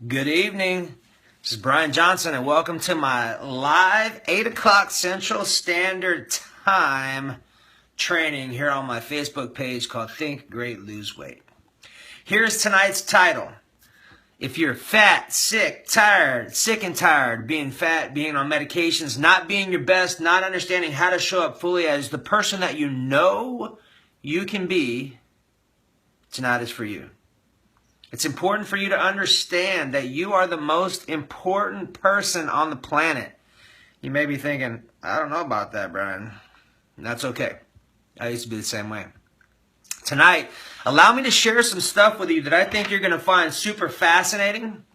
Good evening. This is Brian Johnson, and welcome to my live 8 o'clock Central Standard Time training here on my Facebook page called Think Great, Lose Weight. Here's tonight's title. If you're fat, sick and tired, being fat, being on medications, not being your best, not understanding how to show up fully as the person that you know you can be, tonight is for you. It's important for you to understand that you are the most important person on the planet. You may be thinking, I don't know about that, Brian. And that's okay. I used to be the same way. Tonight, allow me to share some stuff with you that I think you're going to find super fascinating.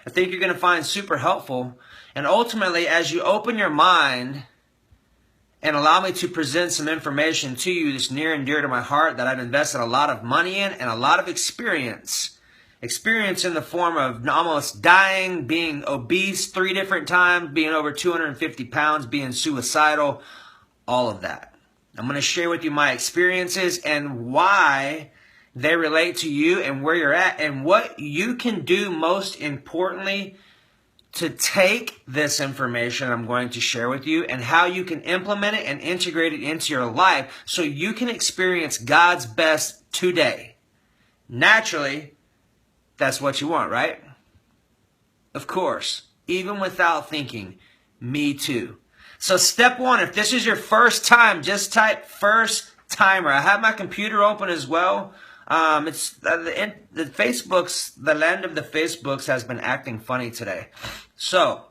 I think you're going to find super helpful. And ultimately, as you open your mind and allow me to present some information to you that's near and dear to my heart, that I've invested a lot of money in and a lot of experience in the form of almost dying, being obese 3 different times, being over 250 pounds, being suicidal, all of that. I'm going to share with you my experiences and why they relate to you and where you're at and what you can do most importantly to take this information I'm going to share with you and how you can implement it and integrate it into your life so you can experience God's best today. Naturally, that's what you want, right? Of course, even without thinking, me too. So step 1, if this is your first time, just type first timer. I have my computer open as well. It's the land of the Facebooks has been acting funny today. So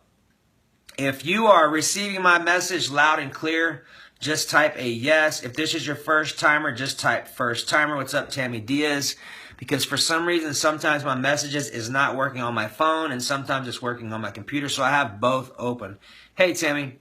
if you are receiving my message loud and clear, just type a yes. If this is your first timer, just type first timer. What's up, Tammy Diaz? Because for some reason, sometimes my messages is not working on my phone and sometimes it's working on my computer. So I have both open. Hey, Tammy.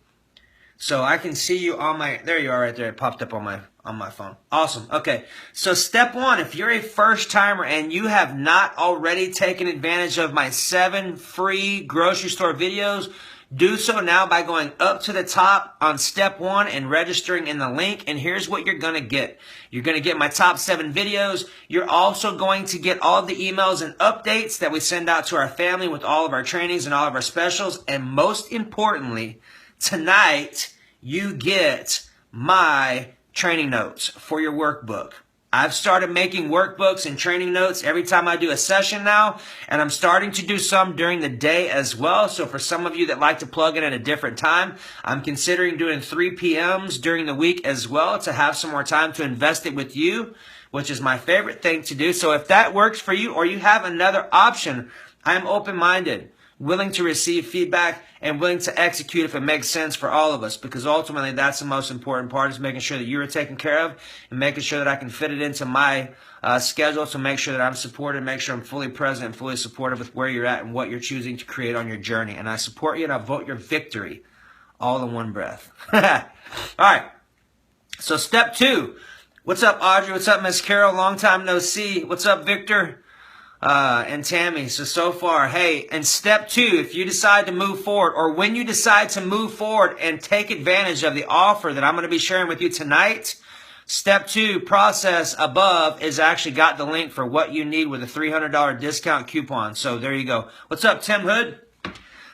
So I can see you on my, there you are right there. It popped up on my phone. Awesome. Okay. So step 1, if you're a first timer and you have not already taken advantage of my 7 free grocery store videos, do so now by going up to the top on step 1 and registering in the link. And here's what you're going to get. You're going to get my top 7 videos. You're also going to get all the emails and updates that we send out to our family with all of our trainings and all of our specials. And most importantly, tonight you get my training notes for your workbook. I've started making workbooks and training notes every time I do a session now, and I'm starting to do some during the day as well. So for some of you that like to plug in at a different time, I'm considering doing 3 p.m.s during the week as well to have some more time to invest it with you, which is my favorite thing to do. So if that works for you or you have another option, I'm open-minded, willing to receive feedback, and willing to execute if it makes sense for all of us, because ultimately that's the most important part, is making sure that you are taken care of and making sure that I can fit it into my schedule to make sure that I'm supported, make sure I'm fully present and fully supportive with where you're at and what you're choosing to create on your journey. And I support you and I vote your victory all in one breath. All right. So step 2. What's up, Audrey? What's up, Miss Carol? Long time no see. What's up, Victor? And Tammy. So far, hey, and step 2, if you decide to move forward, or when you decide to move forward and take advantage of the offer that I'm going to be sharing with you tonight, step 2 process above is actually got the link for what you need with a $300 discount coupon. So there you go. What's up, Tim Hood?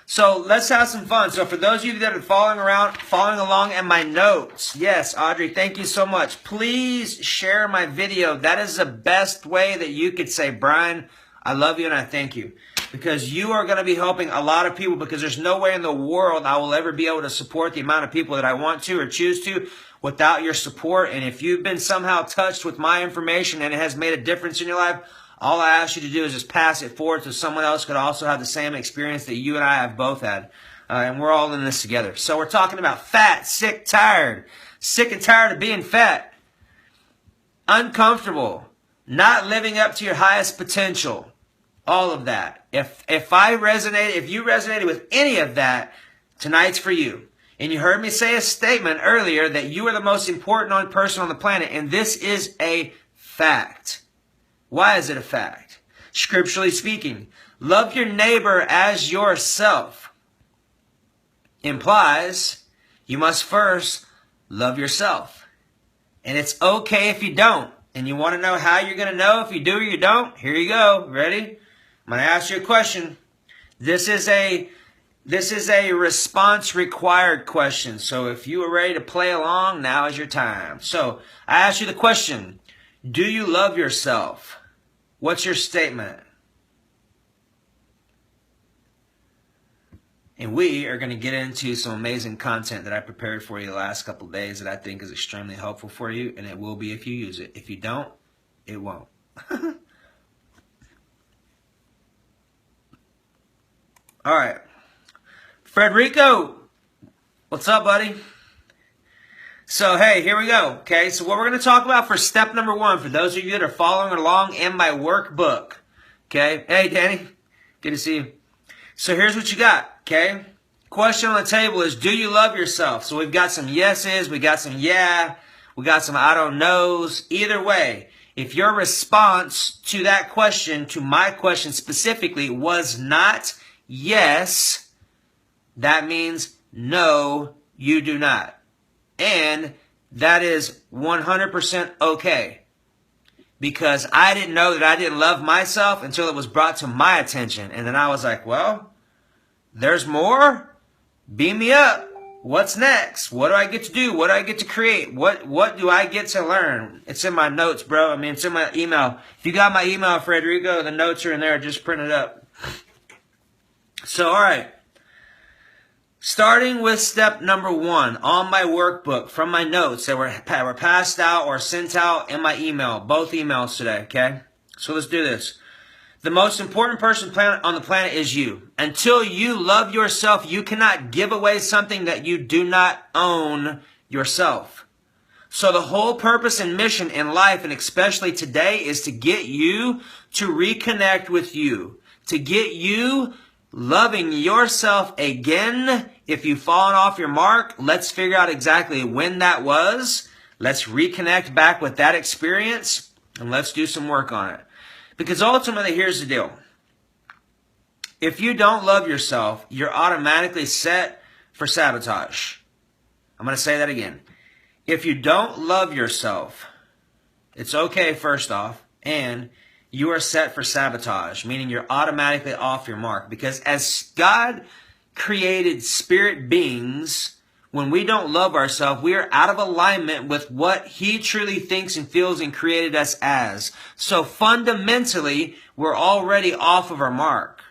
So let's have some fun. So for those of you that are following along in my notes, yes, Audrey, thank you so much. Please share my video. That is the best way that you could say, Brian, I love you and I thank you. Because you are going to be helping a lot of people, because there's no way in the world I will ever be able to support the amount of people that I want to or choose to without your support. And if you've been somehow touched with my information and it has made a difference in your life, all I ask you to do is just pass it forward so someone else could also have the same experience that you and I have both had. And we're all in this together. So we're talking about fat, sick, tired. Sick and tired of being fat. Uncomfortable. Not living up to your highest potential. All of that. If you resonated with any of that, tonight's for you. And you heard me say a statement earlier that you are the most important person on the planet. And this is a fact. Why is it a fact? Scripturally speaking, love your neighbor as yourself implies you must first love yourself. And it's okay if you don't. And you want to know how you're going to know if you do or you don't? Here you go. Ready? I'm going to ask you a question. This is a response required question. So if you are ready to play along, now is your time. So I ask you the question, do you love yourself? What's your statement? And we are going to get into some amazing content that I prepared for you the last couple of days that I think is extremely helpful for you, and it will be if you use it. If you don't, it won't. All right. Frederico, what's up, buddy? So, hey, here we go. Okay, so what we're going to talk about for step number 1, for those of you that are following along in my workbook. Okay, hey, Danny, good to see you. So here's what you got, okay? Question on the table is, do you love yourself? So we've got some yeses, we got some yeah, we got some I don't knows. Either way, if your response to that question, to my question specifically, was not yes, that means no, you do not. And that is 100% okay. Because I didn't know that I didn't love myself until it was brought to my attention. And then I was like, well, there's more? Beam me up. What's next? What do I get to do? What do I get to create? What do I get to learn? It's in my notes, bro. I mean, it's in my email. If you got my email, Frederico, the notes are in there. Just print it up. So, all right. Starting with step number 1 on my workbook from my notes that were passed out or sent out in my email, both emails today, okay? So let's do this. The most important person on the planet is you. Until you love yourself, you cannot give away something that you do not own yourself. So the whole purpose and mission in life, and especially today, is to get you to reconnect with you, to get you loving yourself again. If you've fallen off your mark, let's figure out exactly when that was. Let's reconnect back with that experience, and let's do some work on it. Because ultimately, here's the deal. If you don't love yourself, you're automatically set for sabotage. I'm going to say that again. If you don't love yourself, it's okay, first off, and you are set for sabotage, meaning you're automatically off your mark. Because as God created spirit beings, when we don't love ourselves, we are out of alignment with what He truly thinks and feels and created us as. So fundamentally, we're already off of our mark.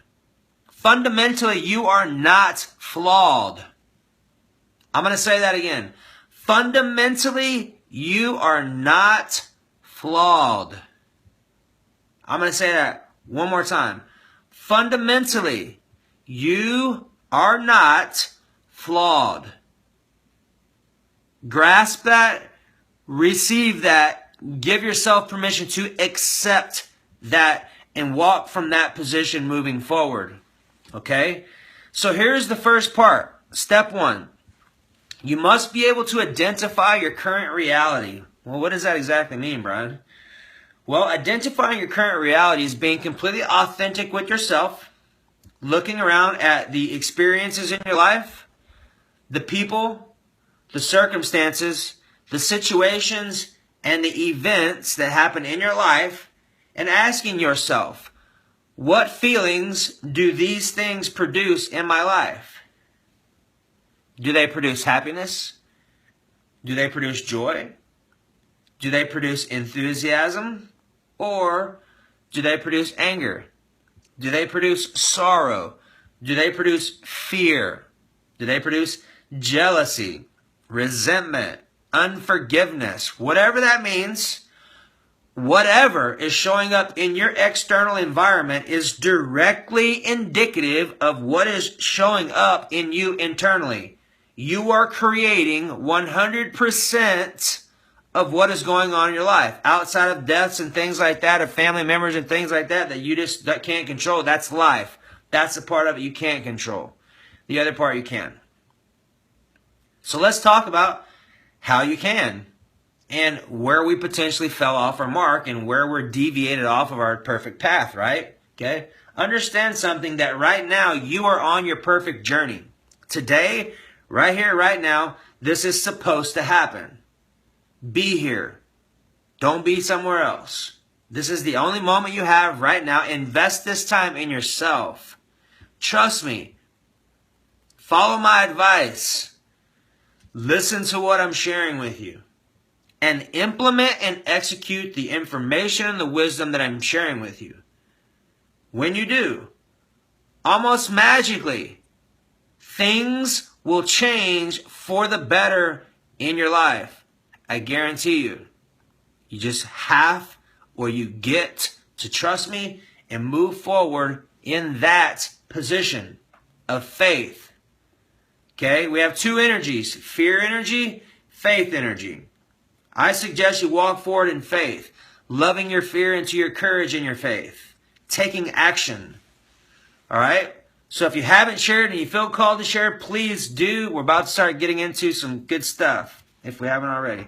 Fundamentally, you are not flawed. I'm going to say that again. Fundamentally, you are not flawed. I'm going to say that one more time. Fundamentally, you are not flawed. Grasp that, receive that, give yourself permission to accept that and walk from that position moving forward. Okay? So here's the first part. Step 1. You must be able to identify your current reality. Well, what does that exactly mean, Brian? Well, identifying your current reality is being completely authentic with yourself, looking around at the experiences in your life, the people, the circumstances, the situations, and the events that happen in your life, and asking yourself, what feelings do these things produce in my life? Do they produce happiness? Do they produce joy? Do they produce enthusiasm? Or do they produce anger? Do they produce sorrow? Do they produce fear? Do they produce jealousy, resentment, unforgiveness? Whatever that means, whatever is showing up in your external environment is directly indicative of what is showing up in you internally. You are creating 100% of what is going on in your life. Outside of deaths and things like that, of family members and things like that you just can't control. That's life. That's the part of it you can't control. The other part you can. So let's talk about how you can and where we potentially fell off our mark and where we're deviated off of our perfect path, right? Okay? Understand something, that right now you are on your perfect journey. Today, right here, right now, this is supposed to happen. Be here. Don't be somewhere else. This is the only moment you have right now. Invest this time in yourself. Trust me. Follow my advice. Listen to what I'm sharing with you. And implement and execute the information and the wisdom that I'm sharing with you. When you do, almost magically, things will change for the better in your life. I guarantee you. You just have, or you get to trust me and move forward in that position of faith. Okay, we have two energies, fear energy, faith energy. I suggest you walk forward in faith, loving your fear into your courage and your faith, taking action. All right? So if you haven't shared and you feel called to share, please do. We're about to start getting into some good stuff, if we haven't already.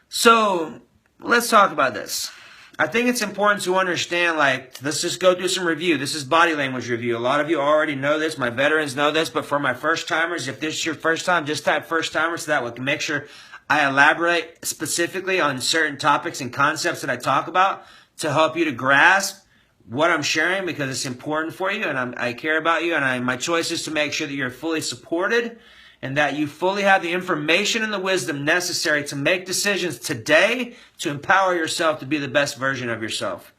So let's talk about this. I think it's important to understand, let's just go through some review. This is body language review. A lot of you already know this. My veterans know this. But for my first timers, if this is your first time, just type first timer so that we can make sure I elaborate specifically on certain topics and concepts that I talk about to help you to grasp what I'm sharing, because it's important for you and I care about you, and my choice is to make sure that you're fully supported and that you fully have the information and the wisdom necessary to make decisions today to empower yourself to be the best version of yourself.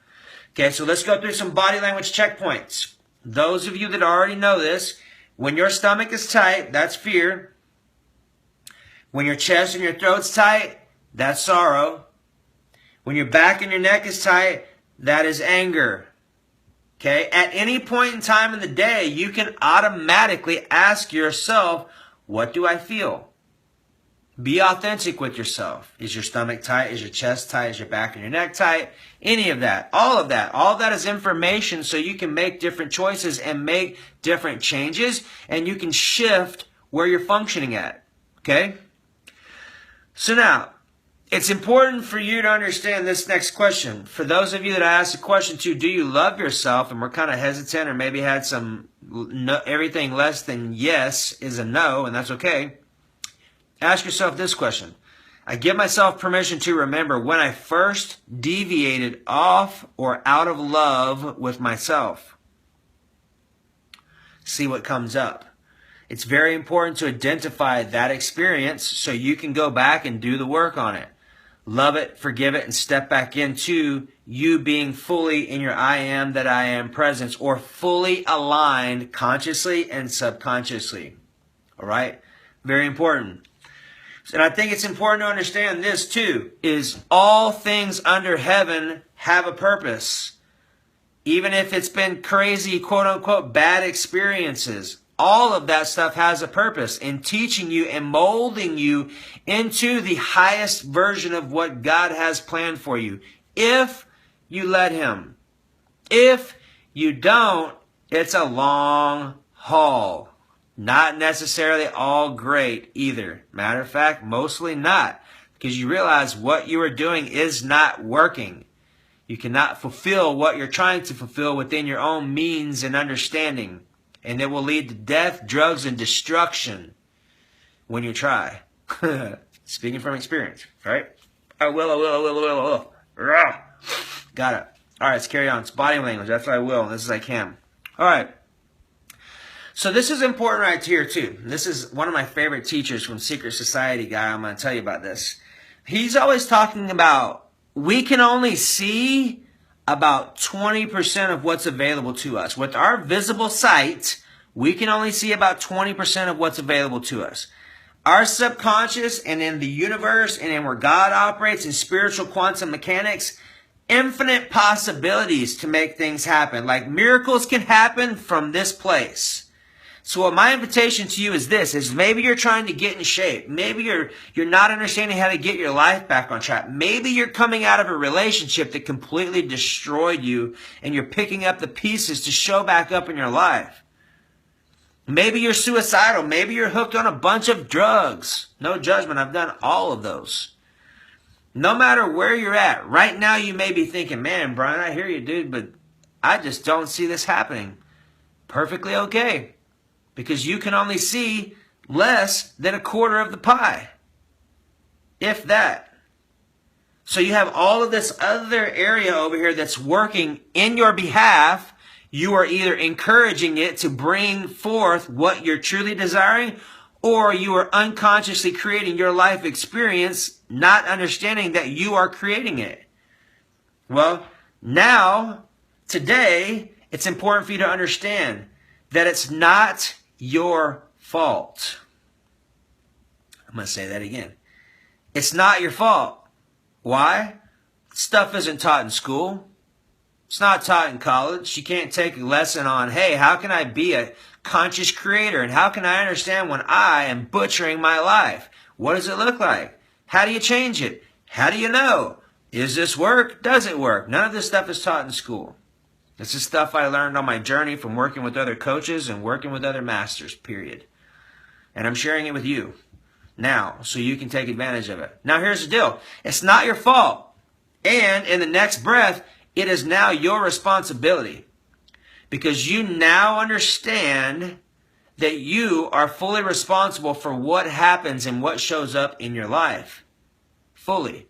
Okay, so let's go through some body language checkpoints. Those of you that already know this, when your stomach is tight, that's fear. When your chest and your throat's tight, that's sorrow. When your back and your neck is tight, that is anger. Okay? At any point in time in the day, you can automatically ask yourself, what do I feel? Be authentic with yourself. Is your stomach tight? Is your chest tight? Is your back and your neck tight? Any of that. All of that. All of that is information so you can make different choices and make different changes, and you can shift where you're functioning at. Okay? So now, it's important for you to understand this next question. For those of you that I asked the question to, do you love yourself? And we're kind of hesitant or maybe had some, no, everything less than yes is a no, and that's okay. Ask yourself this question. I give myself permission to remember when I first deviated off or out of love with myself. See what comes up. It's very important to identify that experience so you can go back and do the work on it. Love it, forgive it, and step back into you being fully in your I am that I am presence, or fully aligned consciously and subconsciously. All right? Very important. And I think it's important to understand this too, is all things under heaven have a purpose. Even if it's been crazy, quote unquote, bad experiences. All of that stuff has a purpose in teaching you and molding you into the highest version of what God has planned for you. If you let Him. If you don't, it's a long haul. Not necessarily all great either. Matter of fact, mostly not. Because you realize what you are doing is not working. You cannot fulfill what you're trying to fulfill within your own means and understanding. And it will lead to death, drugs, and destruction when you try. Speaking from experience, right? I will. Got it. All right, let's carry on. It's body language. That's what I will. This is I can. All right. So this is important right here, too. This is one of my favorite teachers from Secret Society guy. I'm going to tell you about this. He's always talking about we can only see about 20% of what's available to us. With our visible sight, we can only see about 20% of what's available to us. Our subconscious and in the universe and in where God operates in spiritual quantum mechanics, infinite possibilities to make things happen. Like miracles can happen from this place. So what my invitation to you is this, is maybe you're trying to get in shape. Maybe you're not understanding how to get your life back on track. Maybe you're coming out of a relationship that completely destroyed you and you're picking up the pieces to show back up in your life. Maybe you're suicidal. Maybe you're hooked on a bunch of drugs. No judgment. I've done all of those. No matter where you're at, right now you may be thinking, man, Brian, I hear you, dude, but I just don't see this happening. Perfectly okay. Because you can only see less than a quarter of the pie. If that. So you have all of this other area over here that's working in your behalf. you are either encouraging it to bring forth what you're truly desiring, or you are unconsciously creating your life experience, not understanding that you are creating it. Well, now, today, it's important for you to understand that it's not your fault. I'm going to say that again. It's not your fault. Why? Stuff isn't taught in school. It's not taught in college. You can't take a lesson on, hey, how can I be a conscious creator? And how can I understand when I am butchering my life? What does it look like? How do you change it? How do you know? Is this work? Does it work? None of this stuff is taught in school. This is stuff I learned on my journey from working with other coaches and working with other masters, period. And I'm sharing it with you now so you can take advantage of it. Now here's the deal. It's not your fault. And in the next breath, it is now your responsibility, because you now understand that you are fully responsible for what happens and what shows up in your life. Fully.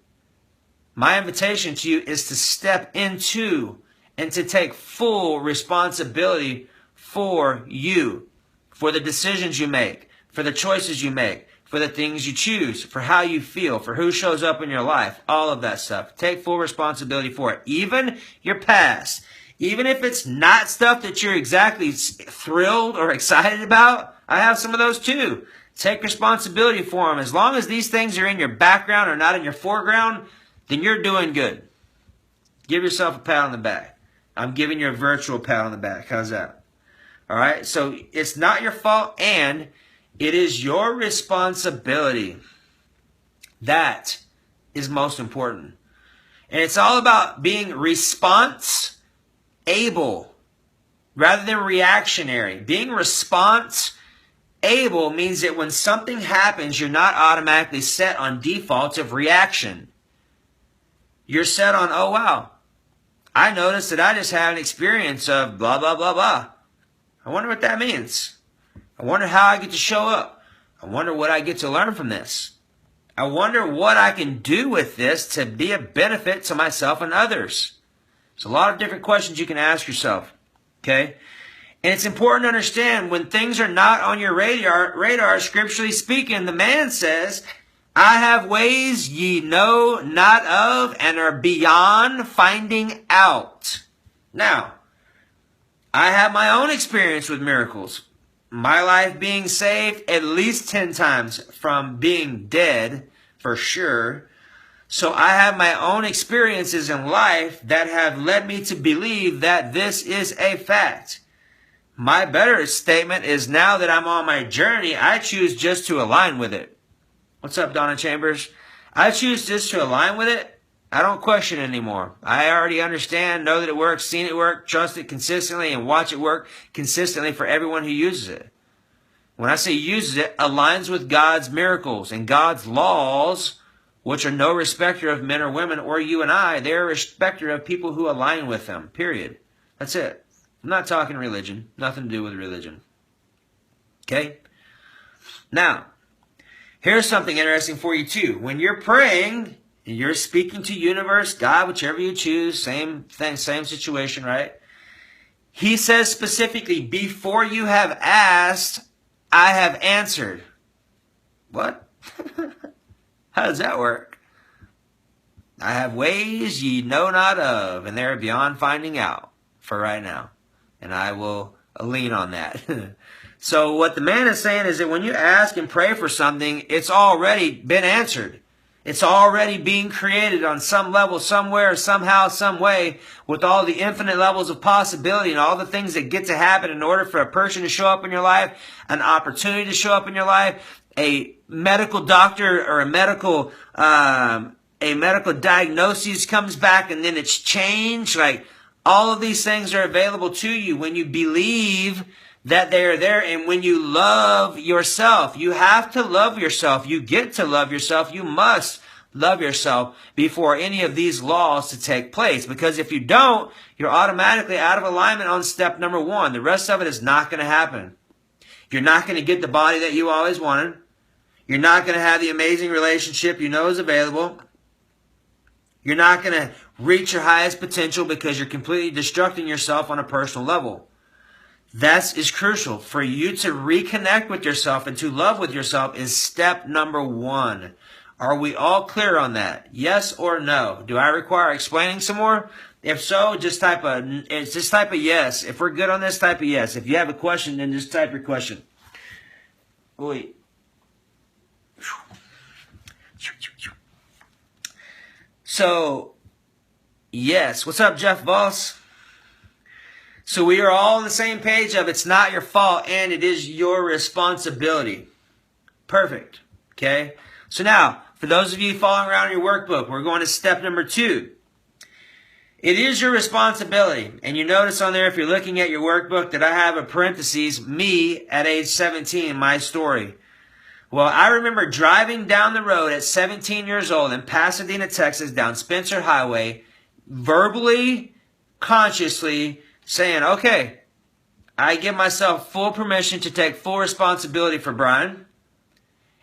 My invitation to you is to step into and to take full responsibility for you, for the decisions you make, for the choices you make, for the things you choose, for how you feel, for who shows up in your life, all of that stuff. Take full responsibility for it. Even your past. Even if it's not stuff that you're exactly thrilled or excited about, I have some of those too. Take responsibility for them. As long as these things are in your background or not in your foreground, then you're doing good. Give yourself a pat on the back. I'm giving you a virtual pat on the back. How's that? All right? So it's not your fault, and it is your responsibility. That is most important. And it's all about being response able rather than reactionary. Being response able means that when something happens, you're not automatically set on defaults of reaction. You're set on, oh wow, I noticed that I just had an experience of blah, blah, blah, blah. I wonder what that means. I wonder how I get to show up. I wonder what I get to learn from this. I wonder what I can do with this to be a benefit to myself and others. There's a lot of different questions you can ask yourself. Okay? And it's important to understand when things are not on your radar, scripturally speaking, the man says, I have ways ye know not of and are beyond finding out. Now, I have my own experience with miracles. My life being saved at least 10 times from being dead, for sure. So I have my own experiences in life that have led me to believe that this is a fact. My better statement is now that I'm on my journey, I choose just to align with it. What's up, Donna Chambers? I choose just to align with it. I don't question it anymore. I already understand, know that it works, seen it work, trust it consistently, and watch it work consistently for everyone who uses it. When I say uses it, aligns with God's miracles and God's laws, which are no respecter of men or women or you and I. They're a respecter of people who align with them, period. That's it. I'm not talking religion. Nothing to do with religion. Okay? Now, here's something interesting for you too. When you're praying, you're speaking to universe, God, whichever you choose, same thing, same situation, right? He says specifically, before you have asked, I have answered. What? How does that work? I have ways ye know not of, and they're beyond finding out for right now. And I will lean on that. So what the man is saying is that when you ask and pray for something, it's already been answered. It's already being created on some level, somewhere, somehow, some way, with all the infinite levels of possibility and all the things that get to happen in order for a person to show up in your life, an opportunity to show up in your life, a medical doctor or a medical diagnosis comes back and then it's changed. Like, all of these things are available to you when you believe that they are there, and when you love yourself. You have to love yourself. You get to love yourself. You must love yourself before any of these laws to take place. Because if you don't, you're automatically out of alignment on step number 1. The rest of it is not going to happen. You're not going to get the body that you always wanted. You're not going to have the amazing relationship you know is available. You're not going to reach your highest potential because you're completely destructing yourself on a personal level. That is crucial. For you to reconnect with yourself and to love with yourself is step number 1. Are we all clear on that? Yes or no? Do I require explaining some more? If so, just type a yes. If we're good on this, type a yes. If you have a question, then just type your question. Wait. So, yes. What's up, Jeff Voss? So we are all on the same page of it's not your fault and it is your responsibility. Perfect. Okay? So now, for those of you following around your workbook, we're going to step number 2. It is your responsibility. And you notice on there, if you're looking at your workbook, that I have a parentheses, me at age 17, my story. Well, I remember driving down the road at 17 years old in Pasadena, Texas, down Spencer Highway, verbally, consciously saying, okay, I give myself full permission to take full responsibility for Brian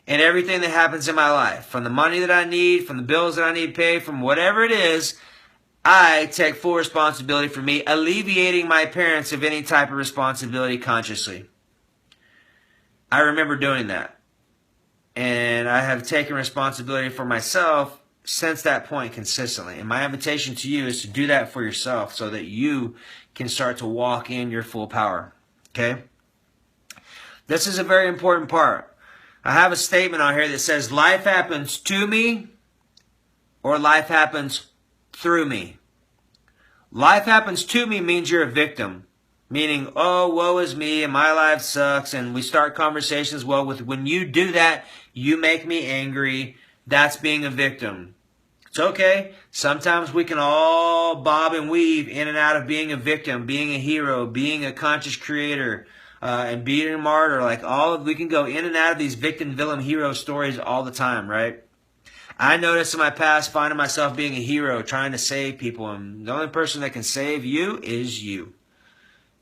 and everything that happens in my life. From the money that I need, from the bills that I need paid, from whatever it is, I take full responsibility for me, alleviating my parents of any type of responsibility consciously. I remember doing that. And I have taken responsibility for myself since that point consistently. And my invitation to you is to do that for yourself so that you can start to walk in your full power. Okay? This is a very important part. I have a statement on here that says, life happens to me or life happens through me. Life happens to me means you're a victim. Meaning, oh, woe is me and my life sucks. And we start conversations, well, when you do that, you make me angry. That's being a victim. It's okay. Sometimes we can all bob and weave in and out of being a victim, being a hero, being a conscious creator, and being a martyr. We can go in and out of these victim, villain, hero stories all the time, right? I noticed in my past finding myself being a hero, trying to save people, and the only person that can save you is you.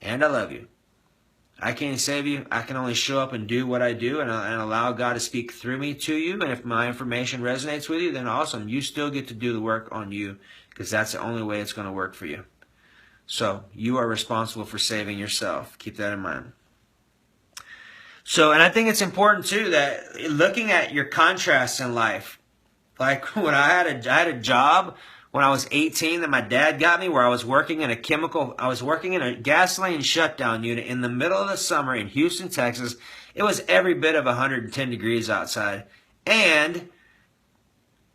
And I love you. I can't save you. I can only show up and do what I do and allow God to speak through me to you. And if my information resonates with you, then awesome. You still get to do the work on you because that's the only way it's going to work for you. So you are responsible for saving yourself. Keep that in mind. So, and I think it's important too that looking at your contrasts in life, like when I had a job when I was 18 that my dad got me where I was working in a gasoline shutdown unit in the middle of the summer in Houston, Texas. It was every bit of 110 degrees outside. And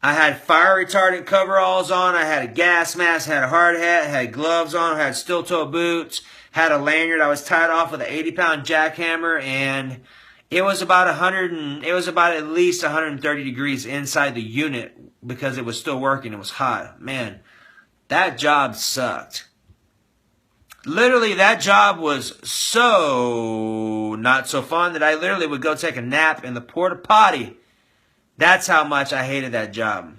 I had fire retardant coveralls on. I had a gas mask, had a hard hat, had gloves on, had steel toe boots, had a lanyard. I was tied off with an 80-pound jackhammer, and it was about at least 130 degrees inside the unit because it was still working. It was hot. Man, that job sucked. Literally, that job was so not so fun that I literally would go take a nap in the porta potty. That's how much I hated that job.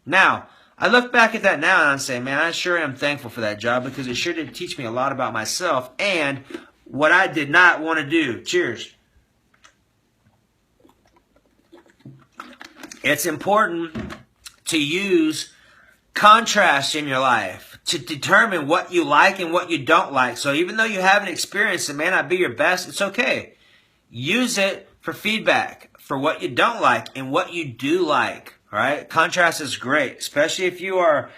Now, I look back at that now and I say, man, I sure am thankful for that job because it sure did teach me a lot about myself and what I did not want to do. Cheers. It's important to use contrast in your life to determine what you like and what you don't like. So even though you haven't experienced it, may not be your best, it's okay. Use it for feedback for what you don't like and what you do like. All right? Contrast is great, especially if you're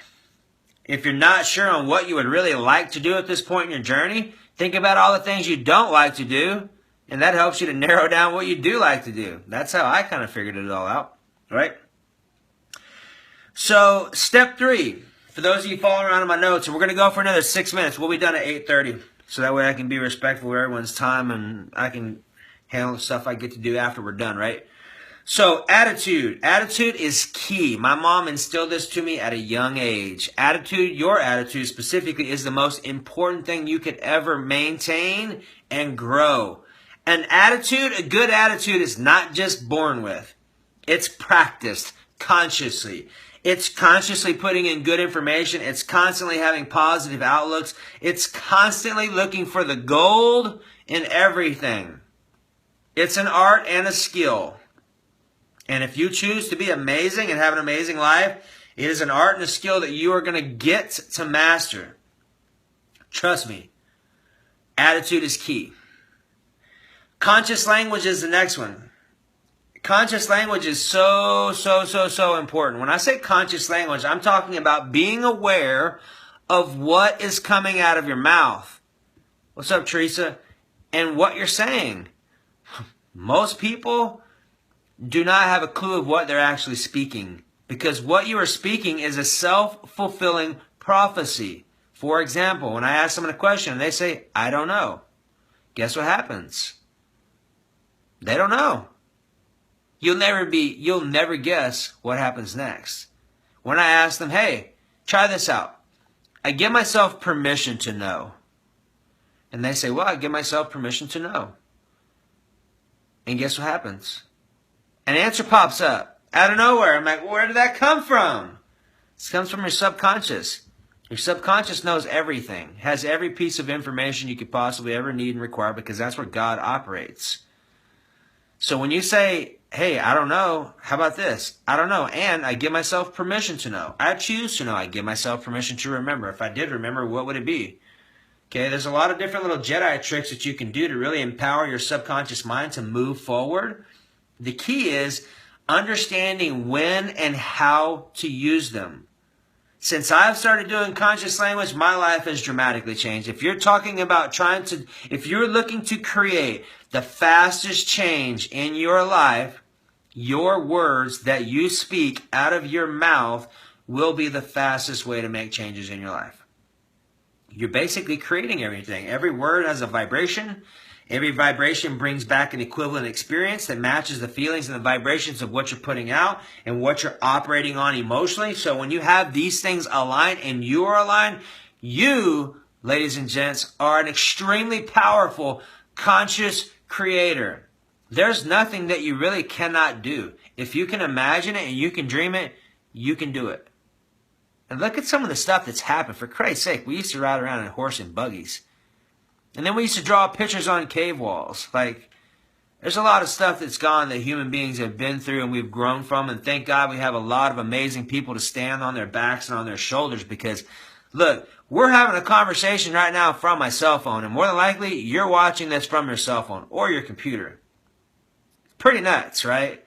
not sure on what you would really like to do at this point in your journey. Think about all the things you don't like to do, and that helps you to narrow down what you do like to do. That's how I kind of figured it all out. Right? So, step 3, for those of you following around in my notes, and we're going to go for another 6 minutes. We'll be done at 8:30, so that way I can be respectful of everyone's time and I can handle the stuff I get to do after we're done, right? So, attitude. Attitude is key. My mom instilled this to me at a young age. Attitude, your attitude specifically, is the most important thing you could ever maintain and grow. An attitude, a good attitude, is not just born with. It's practiced consciously. It's consciously putting in good information. It's constantly having positive outlooks. It's constantly looking for the gold in everything. It's an art and a skill. And if you choose to be amazing and have an amazing life, It is an art and a skill that you are going to get to master. Trust me. Attitude is key. Conscious language is the next one. Conscious language is so important. When I say conscious language, I'm talking about being aware of what is coming out of your mouth. What's up, Teresa? And what you're saying. Most people do not have a clue of what they're actually speaking, because what you are speaking is a self-fulfilling prophecy. For example, when I ask someone a question and they say, I don't know, guess what happens? They don't know. You'll never guess what happens next. When I ask them, hey, try this out. I give myself permission to know. And they say, well, I give myself permission to know. And guess what happens? An answer pops up out of nowhere. I'm like, where did that come from? It comes from your subconscious. Your subconscious knows everything, has every piece of information you could possibly ever need and require, because that's where God operates. So when you say, hey, I don't know, how about this? I don't know, and I give myself permission to know. I choose to know. I give myself permission to remember. If I did remember, what would it be? Okay, there's a lot of different little Jedi tricks that you can do to really empower your subconscious mind to move forward. The key is understanding when and how to use them. Since I've started doing conscious language, my life has dramatically changed. If you're talking about if you're looking to create the fastest change in your life, your words that you speak out of your mouth will be the fastest way to make changes in your life. You're basically creating everything. Every word has a vibration. Every vibration brings back an equivalent experience that matches the feelings and the vibrations of what you're putting out and what you're operating on emotionally. So when you have these things aligned and you are aligned, you, ladies and gents, are an extremely powerful, conscious creator. There's nothing that you really cannot do. If you can imagine it and you can dream it, you can do it. And look at some of the stuff that's happened. For Christ's sake, we used to ride around in horse and buggies. And then we used to draw pictures on cave walls. Like, there's a lot of stuff that's gone that human beings have been through and we've grown from. And thank God we have a lot of amazing people to stand on their backs and on their shoulders. Because, look, we're having a conversation right now from my cell phone. And more than likely, you're watching this from your cell phone or your computer. Pretty nuts, right?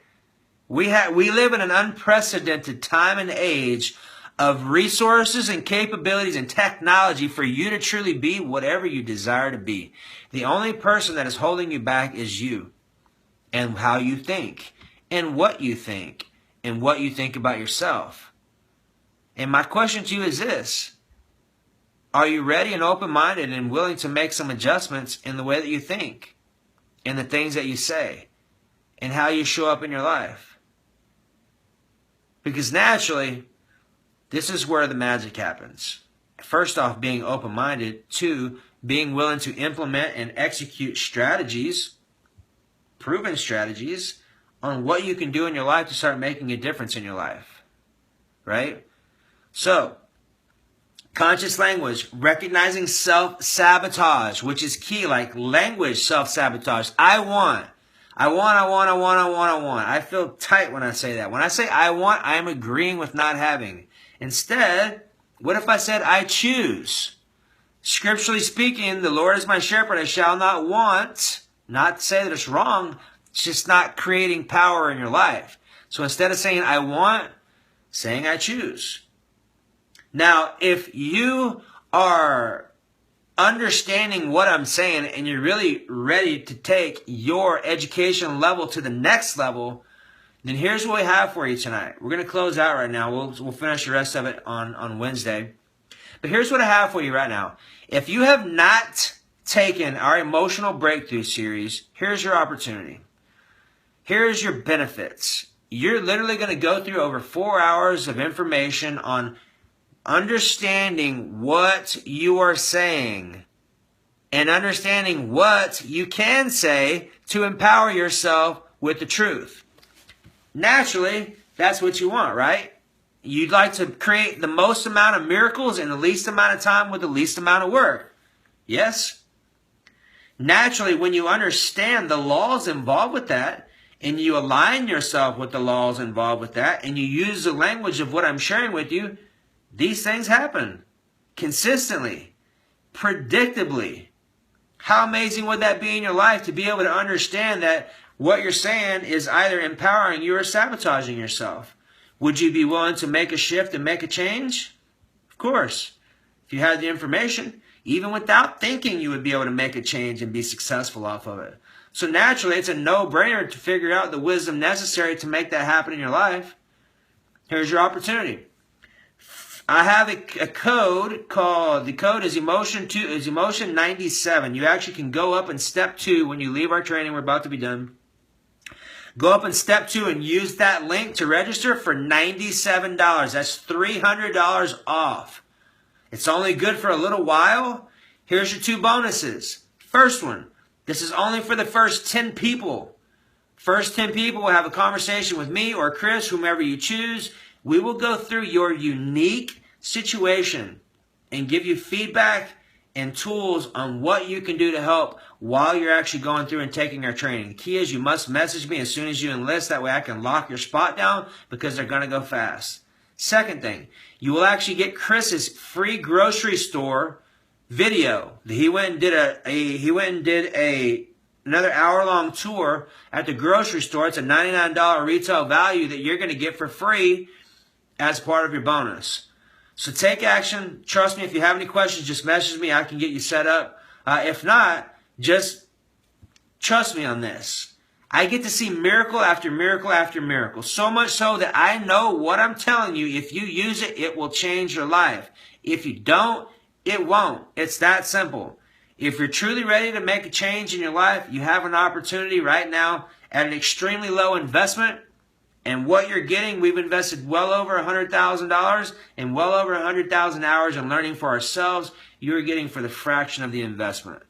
We live in an unprecedented time and age of resources and capabilities and technology for you to truly be whatever you desire to be. The only person that is holding you back is you, and how you think, and what you think about yourself. And my question to you is this: are you ready and open-minded and willing to make some adjustments in the way that you think, in the things that you say, and how you show up in your life? Because naturally, this is where the magic happens. First off, being open-minded. 2, being willing to implement and execute strategies, proven strategies, on what you can do in your life to start making a difference in your life. Right? So, conscious language, recognizing self-sabotage, which is key, like language self-sabotage. I want. I feel tight when I say that. When I say I want, I am agreeing with not having. Instead, what if I said I choose? Scripturally speaking, the Lord is my shepherd, I shall not want. Not to say that it's wrong, it's just not creating power in your life. So instead of saying I want, saying I choose. Now, if you are understanding what I'm saying and you're really ready to take your education level to the next level, then here's what we have for you tonight. We're going to close out right now. We'll finish the rest of it on Wednesday. But here's what I have for you right now. If you have not taken our Emotional Breakthrough series, here's your opportunity. Here's your benefits. You're literally going to go through over 4 hours of information on understanding what you are saying and understanding what you can say to empower yourself with the truth. Naturally, that's what you want, right? You'd like to create the most amount of miracles in the least amount of time with the least amount of work. Yes? Naturally, when you understand the laws involved with that, and you align yourself with the laws involved with that, and you use the language of what I'm sharing with you, these things happen consistently, predictably. How amazing would that be in your life to be able to understand that what you're saying is either empowering you or sabotaging yourself? Would you be willing to make a shift and make a change? Of course. If you had the information, even without thinking, you would be able to make a change and be successful off of it. So naturally, it's a no-brainer to figure out the wisdom necessary to make that happen in your life. Here's your opportunity. I have a code called, the code is Emotion 97. You actually can go up in step 2 when you leave our training. We're about to be done. Go up in step 2 and use that link to register for $97. That's $300 off. It's only good for a little while. Here's your 2 bonuses. First one, this is only for the first 10 people. First 10 people will have a conversation with me or Chris, whomever you choose. We will go through your unique situation and give you feedback and tools on what you can do to help while you're actually going through and taking our training. The key is you must message me as soon as you enlist. That way I can lock your spot down because they're going to go fast. Second thing, you will actually get Chris's free grocery store video. He went and did another hour-long tour at the grocery store. It's a $99 retail value that you're going to get for free as part of your bonus. So take action. Trust me, if you have any questions, just message me. I can get you set up. If not, just trust me on this. I get to see miracle after miracle after miracle. So much so that I know what I'm telling you. If you use it, it will change your life. If you don't, it won't. It's that simple. If you're truly ready to make a change in your life, you have an opportunity right now at an extremely low investment. And what you're getting, we've invested well over $100,000 and well over 100,000 hours in learning for ourselves. You're getting for the fraction of the investment.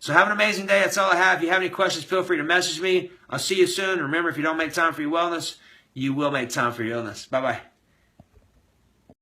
So have an amazing day. That's all I have. If you have any questions, feel free to message me. I'll see you soon. Remember, if you don't make time for your wellness, you will make time for your illness. Bye-bye.